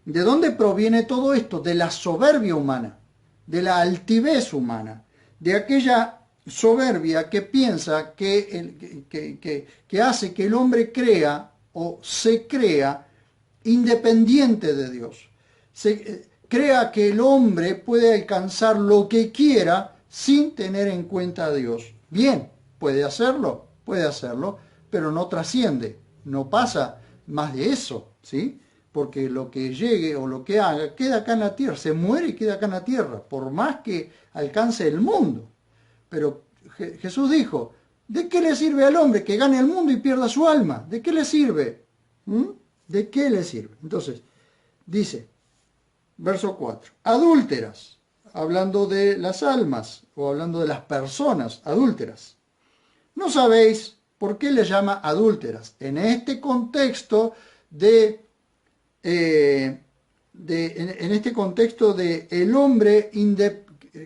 ¿De dónde proviene todo esto? De la soberbia humana, de la altivez humana, de aquella soberbia que piensa que hace que el hombre crea o se crea independiente de Dios. Crea que el hombre puede alcanzar lo que quiera sin tener en cuenta a Dios. Bien, puede hacerlo, pero no trasciende, no pasa más de eso, ¿sí? Porque lo que llegue o lo que haga queda acá en la tierra, se muere y queda acá en la tierra, por más que alcance el mundo. Pero Jesús dijo, ¿de qué le sirve al hombre que gane el mundo y pierda su alma? ¿De qué le sirve? ¿De qué le sirve? Entonces, dice, verso 4, adúlteras, hablando de las almas o hablando de las personas adúlteras. ¿No sabéis por qué le llama adúlteras? En este contexto en este contexto de el hombre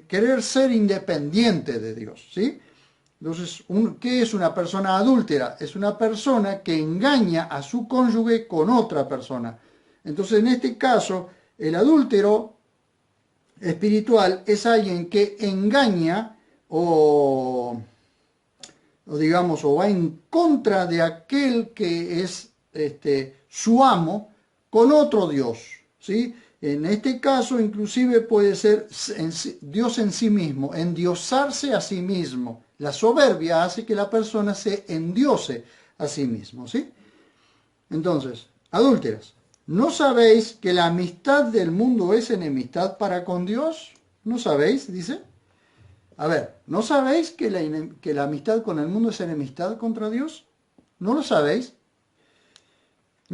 querer ser independiente de Dios, ¿sí? Entonces, ¿qué es una persona adúltera? Es una persona que engaña a su cónyuge con otra persona. Entonces, en este caso, el adúltero espiritual es alguien que engaña o va en contra de aquel que es su amo con otro Dios, ¿sí? En este caso, inclusive puede ser Dios en sí mismo, endiosarse a sí mismo. La soberbia hace que la persona se endiose a sí mismo, ¿sí? Entonces, adúlteras, ¿no sabéis que la amistad del mundo es enemistad para con Dios? ¿No sabéis? Dice. A ver, ¿no sabéis que la amistad con el mundo es enemistad contra Dios? ¿No lo sabéis?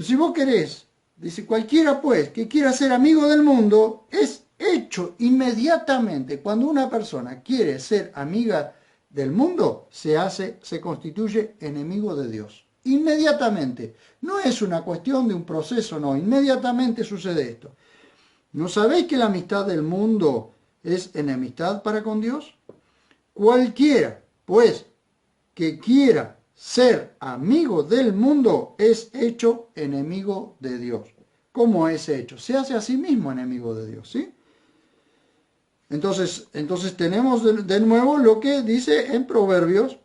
Si vos querés, dice, cualquiera pues que quiera ser amigo del mundo es hecho inmediatamente. Cuando una persona quiere ser amiga del mundo, se constituye enemigo de Dios. Inmediatamente. No es una cuestión de un proceso, no. Inmediatamente sucede esto. ¿No sabéis que la amistad del mundo es enemistad para con Dios? Cualquiera, pues, que quiera ser amigo del mundo es hecho enemigo de Dios. ¿Cómo es hecho? Se hace a sí mismo enemigo de Dios, ¿sí? Entonces tenemos de nuevo lo que dice en Proverbios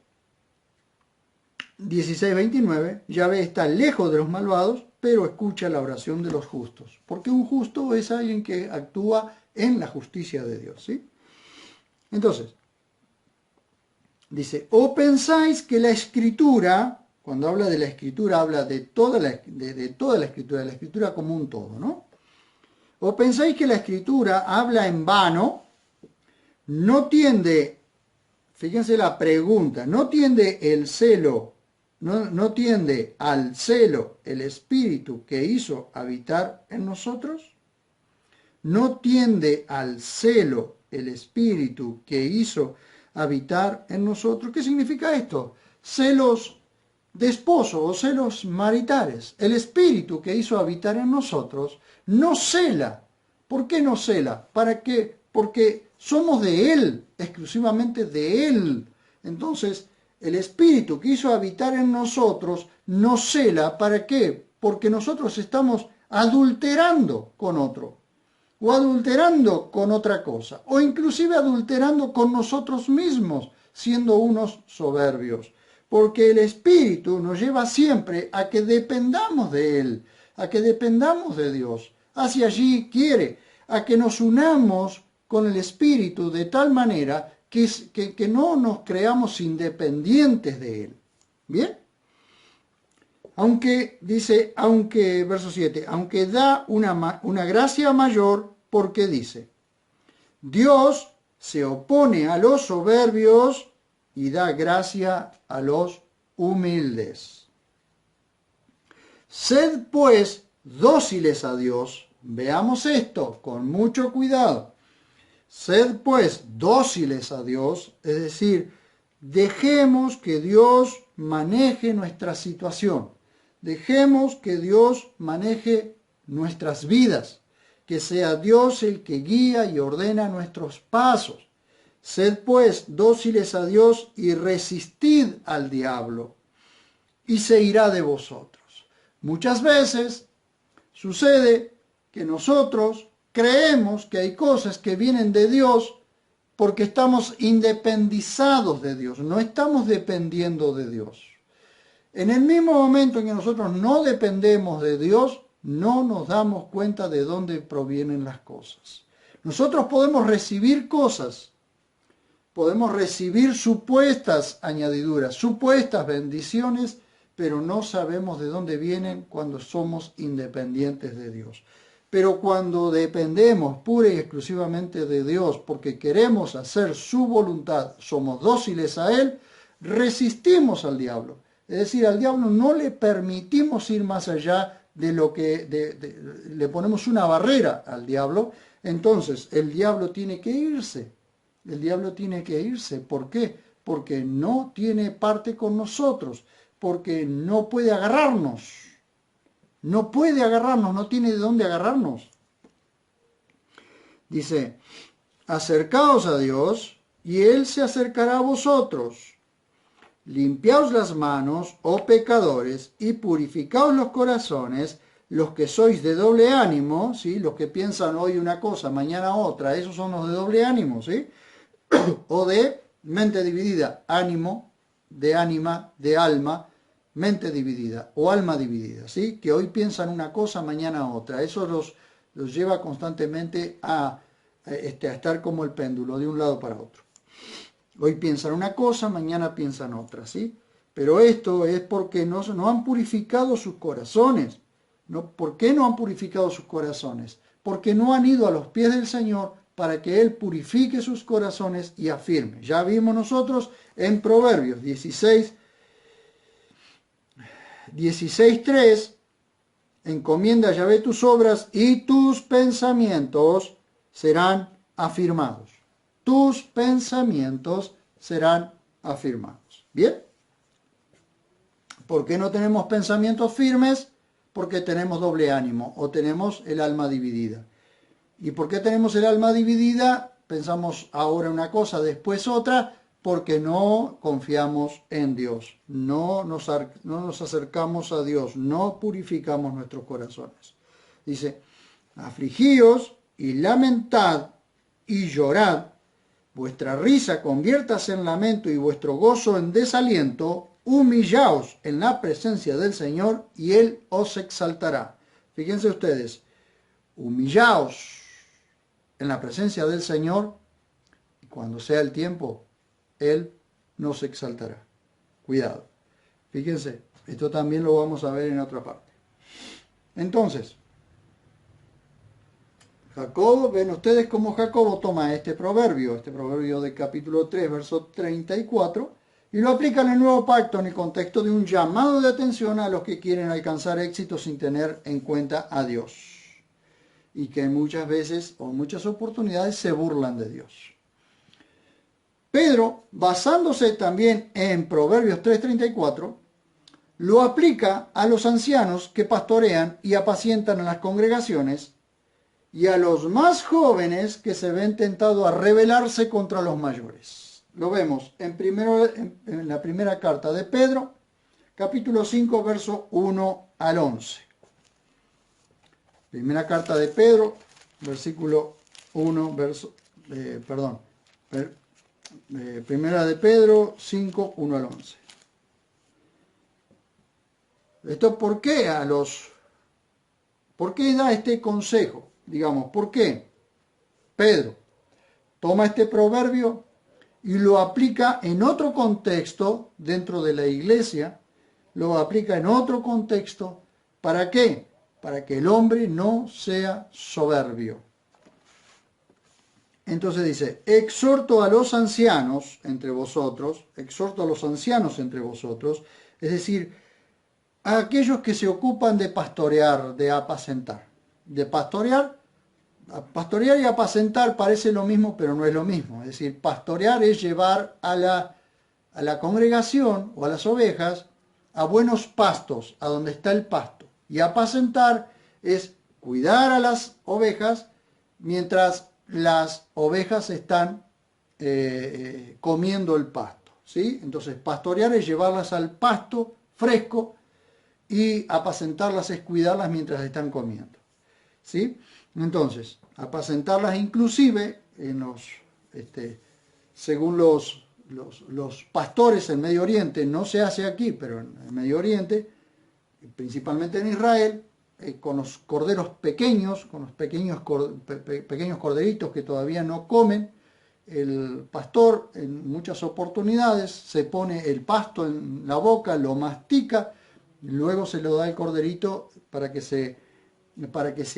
16:29, Yahvé está lejos de los malvados, pero escucha la oración de los justos. Porque un justo es alguien que actúa en la justicia de Dios, ¿sí? Entonces, dice, ¿o pensáis que la escritura, cuando habla de la escritura, habla de toda la escritura como un todo, ¿no? ¿O pensáis que la escritura habla en vano? No tiende, fíjense la pregunta, no tiende el celo, no tiende al celo el espíritu que hizo habitar en nosotros. No tiende al celo el espíritu que hizo habitar en nosotros. ¿Qué significa esto? Celos de esposo o celos maritales. El espíritu que hizo habitar en nosotros no cela. ¿Por qué no cela? ¿Para qué? Porque somos de Él, exclusivamente de Él. Entonces, el espíritu que hizo habitar en nosotros no cela. ¿Para qué? Porque nosotros estamos adulterando con otro, o adulterando con otra cosa, o inclusive adulterando con nosotros mismos, siendo unos soberbios. Porque el Espíritu nos lleva siempre a que dependamos de Él, a que dependamos de Dios. Hacia allí quiere, a que nos unamos con el Espíritu de tal manera que no nos creamos independientes de Él. ¿Bien? Verso 7, aunque da una gracia mayor, porque dice, Dios se opone a los soberbios y da gracia a los humildes. Sed pues dóciles a Dios. Veamos esto con mucho cuidado. Sed pues dóciles a Dios, es decir, dejemos que Dios maneje nuestra situación. Dejemos que Dios maneje nuestras vidas, que sea Dios el que guía y ordena nuestros pasos. Sed pues dóciles a Dios y resistid al diablo, y se irá de vosotros. Muchas veces sucede que nosotros creemos que hay cosas que vienen de Dios porque estamos independizados de Dios, no estamos dependiendo de Dios. En el mismo momento en que nosotros no dependemos de Dios, no nos damos cuenta de dónde provienen las cosas. Nosotros podemos recibir cosas, podemos recibir supuestas añadiduras, supuestas bendiciones, pero no sabemos de dónde vienen cuando somos independientes de Dios. Pero cuando dependemos pura y exclusivamente de Dios porque queremos hacer su voluntad, somos dóciles a Él, resistimos al diablo. Es decir, al diablo no le permitimos ir más allá de lo que le ponemos una barrera al diablo. Entonces el diablo tiene que irse. El diablo tiene que irse. ¿Por qué? Porque no tiene parte con nosotros, porque no puede agarrarnos. No puede agarrarnos, no tiene de dónde agarrarnos. Dice, acercaos a Dios y Él se acercará a vosotros. Limpiaos las manos, oh pecadores, y purificaos los corazones, los que sois de doble ánimo, ¿sí? Los que piensan hoy una cosa, mañana otra, esos son los de doble ánimo, ¿sí? O de mente dividida, ánimo, de ánima, de alma, mente dividida o alma dividida, ¿sí? Que hoy piensan una cosa, mañana otra. Eso los lleva constantemente a estar como el péndulo, de un lado para otro. Hoy piensan una cosa, mañana piensan otra, ¿sí? Pero esto es porque no han purificado sus corazones. ¿No? ¿Por qué no han purificado sus corazones? Porque no han ido a los pies del Señor para que Él purifique sus corazones y afirme. Ya vimos nosotros en Proverbios 16:3, encomienda a Yahvé tus obras y tus pensamientos serán afirmados. Tus pensamientos serán afirmados. ¿Bien? ¿Por qué no tenemos pensamientos firmes? Porque tenemos doble ánimo o tenemos el alma dividida. ¿Y por qué tenemos el alma dividida? Pensamos ahora una cosa, después otra, porque no confiamos en Dios, no nos acercamos a Dios, no purificamos nuestros corazones. Dice, afligíos y lamentad y llorad, vuestra risa conviértase en lamento y vuestro gozo en desaliento, humillaos en la presencia del Señor y Él os exaltará. Fíjense ustedes, humillaos en la presencia del Señor y cuando sea el tiempo, Él nos exaltará. Cuidado. Fíjense, esto también lo vamos a ver en otra parte. Entonces, Jacobo, ven ustedes cómo Jacobo toma este proverbio de capítulo 3, verso 34, y lo aplica en el nuevo pacto en el contexto de un llamado de atención a los que quieren alcanzar éxito sin tener en cuenta a Dios. Y que muchas veces o en muchas oportunidades se burlan de Dios. Pedro, basándose también en Proverbios 3:34, lo aplica a los ancianos que pastorean y apacientan a las congregaciones y a los más jóvenes que se ven tentados a rebelarse contra los mayores. Lo vemos en la primera carta de Pedro, capítulo 5, verso 1 al 11. Primera carta de Pedro, versículo 1, primera de Pedro 5, 1 al 11. Esto, ¿por qué da este consejo? Digamos, ¿por qué Pedro toma este proverbio y lo aplica en otro contexto dentro de la iglesia? Lo aplica en otro contexto. ¿Para qué? Para que el hombre no sea soberbio. Entonces dice, exhorto a los ancianos entre vosotros, es decir, a aquellos que se ocupan de pastorear, de apacentar. De pastorear y apacentar parece lo mismo, pero no es lo mismo. Es decir, pastorear es llevar a la congregación o a las ovejas a buenos pastos, a donde está el pasto. Y apacentar es cuidar a las ovejas mientras las ovejas están comiendo el pasto, ¿sí? Entonces, pastorear es llevarlas al pasto fresco y apacentarlas es cuidarlas mientras están comiendo. ¿sí? Entonces, apacentarlas inclusive según los pastores en Medio Oriente, no se hace aquí, pero en el Medio Oriente, principalmente en Israel, con los corderos pequeños, con los pequeños corderitos que todavía no comen, el pastor en muchas oportunidades se pone el pasto en la boca, lo mastica, luego se lo da al corderito para que se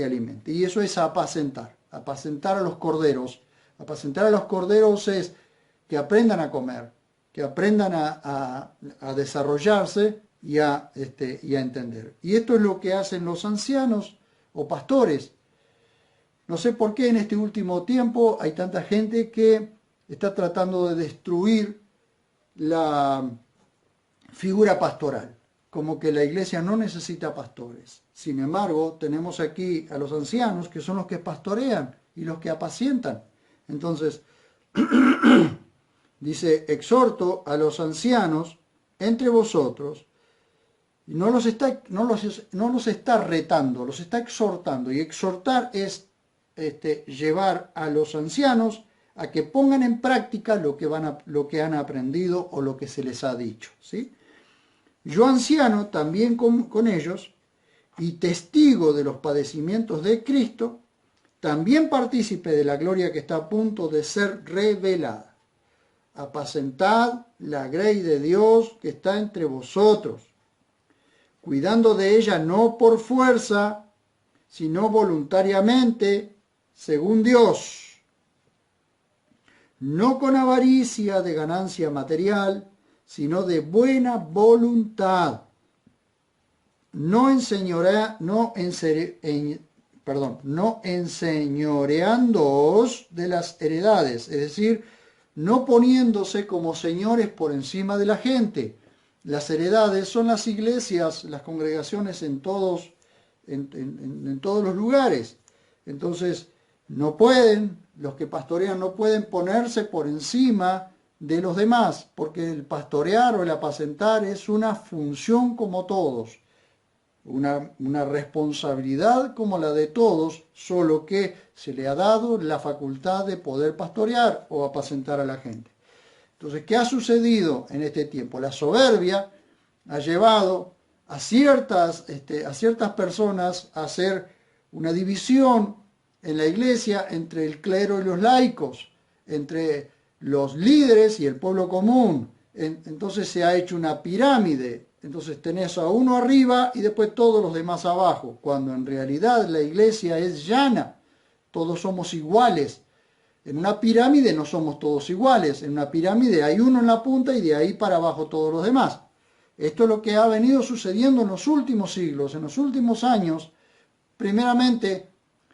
alimente. Y eso es apacentar a los corderos. Apacentar a los corderos es que aprendan a comer, que aprendan a desarrollarse y a entender. Y esto es lo que hacen los ancianos o pastores. No sé por qué en este último tiempo hay tanta gente que está tratando de destruir la figura pastoral, como que la iglesia no necesita pastores. Sin embargo, tenemos aquí a los ancianos que son los que pastorean y los que apacientan. Entonces, dice, exhorto a los ancianos entre vosotros, y no los está retando, los está exhortando. Y exhortar es llevar a los ancianos a que pongan en práctica lo que han aprendido o lo que se les ha dicho, ¿sí? Yo anciano también con ellos y testigo de los padecimientos de Cristo, también partícipe de la gloria que está a punto de ser revelada. Apacentad la grey de Dios que está entre vosotros, cuidando de ella no por fuerza, sino voluntariamente, según Dios, no con avaricia de ganancia material, sino de buena voluntad, no enseñoreándoos de las heredades, es decir, no poniéndose como señores por encima de la gente. Las heredades son las iglesias, las congregaciones en todos los lugares. Entonces, los que pastorean no pueden ponerse por encima de los demás, porque el pastorear o el apacentar es una función como todos, una responsabilidad como la de todos, solo que se le ha dado la facultad de poder pastorear o apacentar a la gente. Entonces, ¿qué ha sucedido en este tiempo? La soberbia ha llevado a ciertas personas a hacer una división en la iglesia entre el clero y los laicos, entre los líderes y el pueblo común. Entonces se ha hecho una pirámide. Entonces tenés a uno arriba y después todos los demás abajo, cuando en realidad la iglesia es llana. Todos somos iguales. En una pirámide no somos todos iguales. En una pirámide hay uno en la punta y de ahí para abajo todos los demás. Esto es lo que ha venido sucediendo en los últimos siglos, en los últimos años, primeramente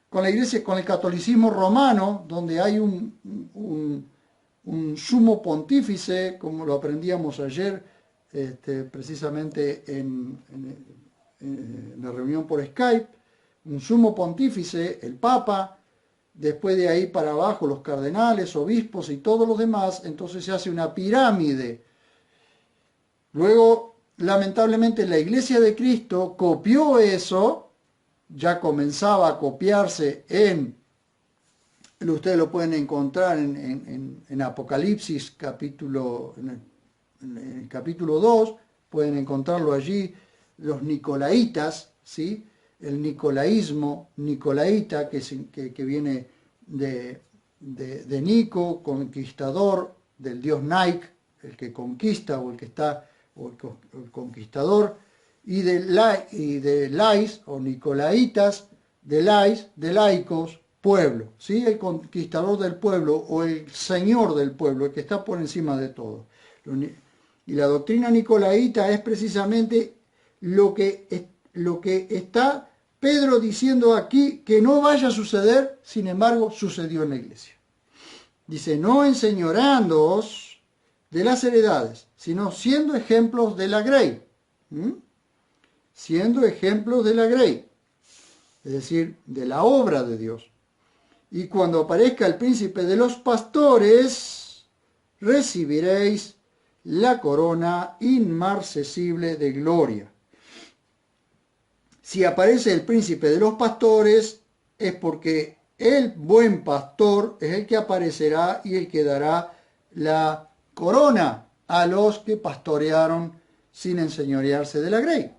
con la iglesia, con el catolicismo romano, donde hay un sumo pontífice, como lo aprendíamos ayer, precisamente en la reunión por Skype, un sumo pontífice, el Papa, después de ahí para abajo los cardenales, obispos y todos los demás, entonces se hace una pirámide. Luego, lamentablemente, la Iglesia de Cristo copió eso, ya comenzaba a copiarse ustedes lo pueden encontrar en Apocalipsis, en el capítulo 2, pueden encontrarlo allí, los nicolaítas, ¿sí? El nicolaísmo, nicolaíta, que viene de Nico, conquistador, del dios Nike, el que conquista o el que está, o el conquistador, y de lais, o nicolaitas, de laicos, pueblo, ¿sí? El conquistador del pueblo o el señor del pueblo, el que está por encima de todo. Y la doctrina nicolaíta es precisamente lo que está Pedro diciendo aquí que no vaya a suceder, sin embargo, sucedió en la iglesia. Dice, no enseñoreándoos de las heredades, sino siendo ejemplos de la grey. Siendo ejemplos de la grey, es decir, de la obra de Dios. Y cuando aparezca el príncipe de los pastores, recibiréis la corona inmarcesible de gloria. Si aparece el príncipe de los pastores, es porque el buen pastor es el que aparecerá y el que dará la corona a los que pastorearon sin enseñorearse de la grey.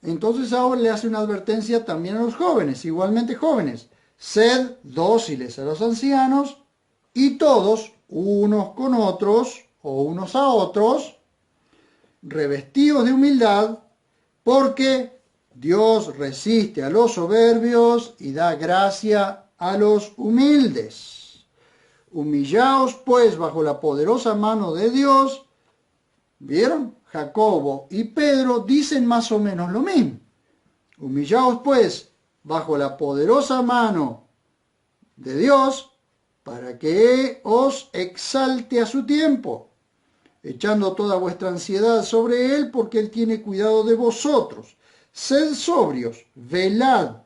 Entonces ahora le hace una advertencia también a los jóvenes, igualmente jóvenes. Sed dóciles a los ancianos y todos, unos con otros o unos a otros, revestidos de humildad, porque Dios resiste a los soberbios y da gracia a los humildes. Humillaos pues bajo la poderosa mano de Dios. ¿Vieron? Jacobo y Pedro dicen más o menos lo mismo. Humillaos pues bajo la poderosa mano de Dios para que os exalte a su tiempo, echando toda vuestra ansiedad sobre Él, porque Él tiene cuidado de vosotros. Sed sobrios, velad.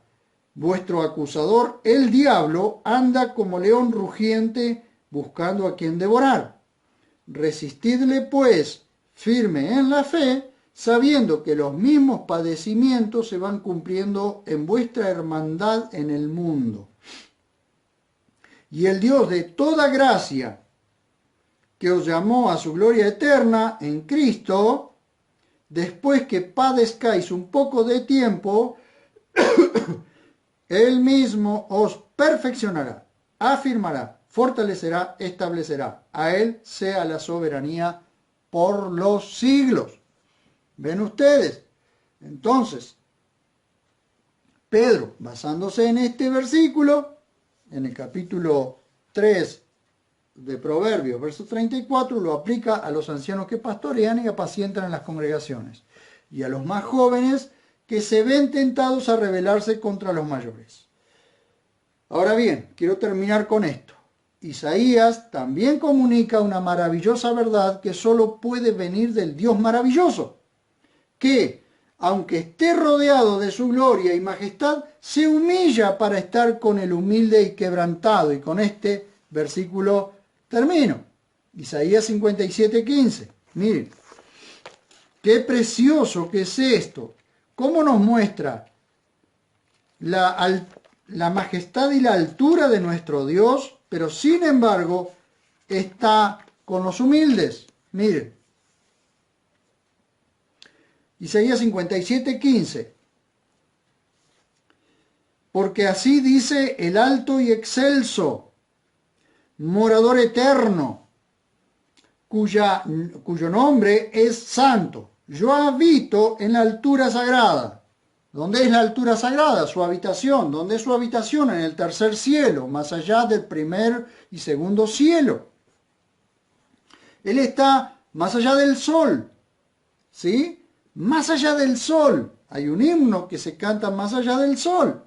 Vuestro acusador, el diablo, anda como león rugiente buscando a quien devorar. Resistidle pues firme en la fe, sabiendo que los mismos padecimientos se van cumpliendo en vuestra hermandad en el mundo. Y el Dios de toda gracia, que os llamó a su gloria eterna en Cristo, después que padezcáis un poco de tiempo, Él mismo os perfeccionará, afirmará, fortalecerá, establecerá. A Él sea la soberanía por los siglos. ¿Ven ustedes? Entonces, Pedro, basándose en este versículo, en el capítulo 3 de Proverbios, verso 34, lo aplica a los ancianos que pastorean y apacientan en las congregaciones, y a los más jóvenes que se ven tentados a rebelarse contra los mayores. Ahora bien, quiero terminar con esto. Isaías también comunica una maravillosa verdad que solo puede venir del Dios maravilloso, que, aunque esté rodeado de su gloria y majestad, se humilla para estar con el humilde y quebrantado. Y con este versículo termino. Isaías 57:15. Miren, qué precioso que es esto. ¿Cómo nos muestra la majestad y la altura de nuestro Dios? Pero sin embargo está con los humildes. Miren, Isaías 57:15. Porque así dice el alto y excelso, morador eterno, cuyo nombre es santo. Yo habito en la altura sagrada. ¿Dónde es la altura sagrada? Su habitación. ¿Dónde es su habitación? En el tercer cielo, más allá del primer y segundo cielo. Él está más allá del sol, ¿sí? Más allá del sol. Hay un himno que se canta más allá del sol.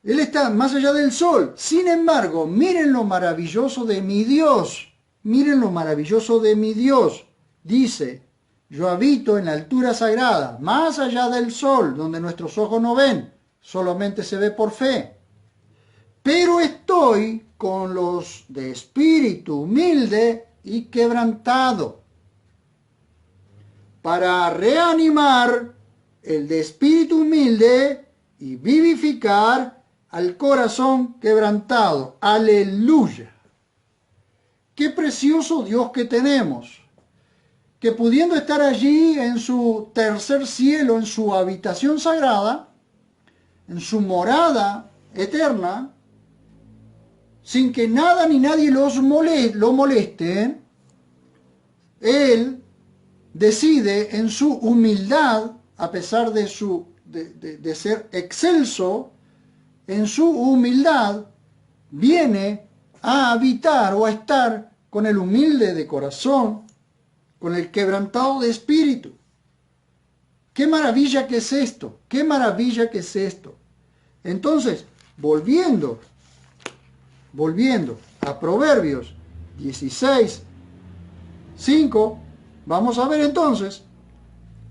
Él está más allá del sol. Sin embargo, miren lo maravilloso de mi Dios. Miren lo maravilloso de mi Dios. Dice, yo habito en la altura sagrada, más allá del sol, donde nuestros ojos no ven, solamente se ve por fe. Pero estoy con los de espíritu humilde y quebrantado, para reanimar el de espíritu humilde y vivificar al corazón quebrantado. Aleluya. Qué precioso Dios que tenemos, que pudiendo estar allí en su tercer cielo, en su habitación sagrada, en su morada eterna, sin que nada ni nadie lo moleste, Él decide en su humildad, a pesar de ser excelso, en su humildad, viene a habitar o a estar con el humilde de corazón, con el quebrantado de espíritu. ¡Qué maravilla que es esto! ¡Qué maravilla que es esto! Entonces, volviendo a Proverbios 16:5, vamos a ver entonces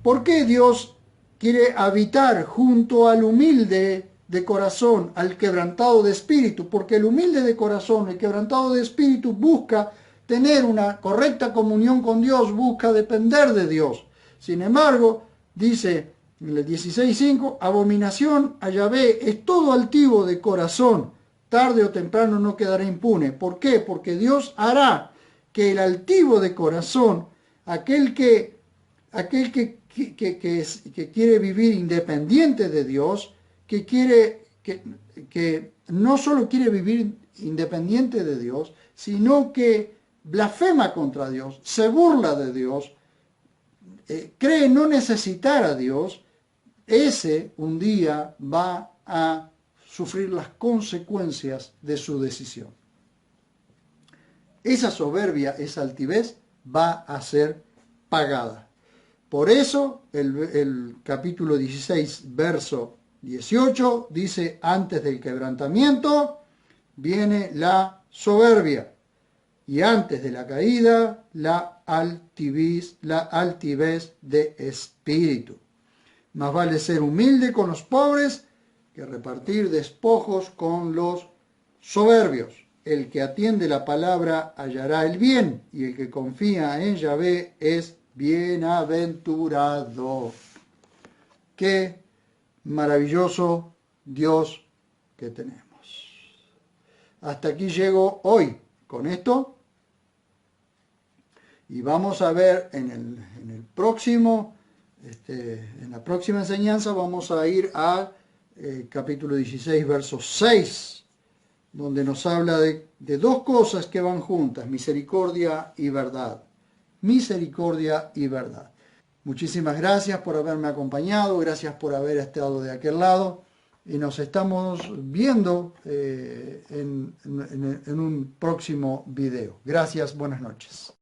por qué Dios quiere habitar junto al humilde de corazón, al quebrantado de espíritu, porque el humilde de corazón, el quebrantado de espíritu, busca tener una correcta comunión con Dios, busca depender de Dios. Sin embargo, dice En el 16:5, abominación a Yahvé es todo altivo de corazón, tarde o temprano no quedará impune. ¿Por qué? Porque Dios hará que el altivo de corazón, aquel que quiere vivir independiente de Dios, que no solo quiere vivir independiente de Dios, sino que blasfema contra Dios, se burla de Dios, cree no necesitar a Dios, ese un día va a sufrir las consecuencias de su decisión. Esa soberbia, esa altivez va a ser pagada. Por eso el capítulo 16, verso 18 dice: antes del quebrantamiento viene la soberbia, y antes de la caída la altivez de espíritu. Más vale ser humilde con los pobres que repartir despojos con los soberbios. El que atiende la palabra hallará el bien, y el que confía en Yahvé es bienaventurado. Qué maravilloso Dios que tenemos. Hasta aquí llego hoy con esto, y vamos a ver en la próxima enseñanza vamos a ir al capítulo 16, verso 6, donde nos habla de dos cosas que van juntas: misericordia y verdad. Misericordia y verdad. Muchísimas gracias por haberme acompañado, gracias por haber estado de aquel lado, y nos estamos viendo en un próximo video. Gracias, buenas noches.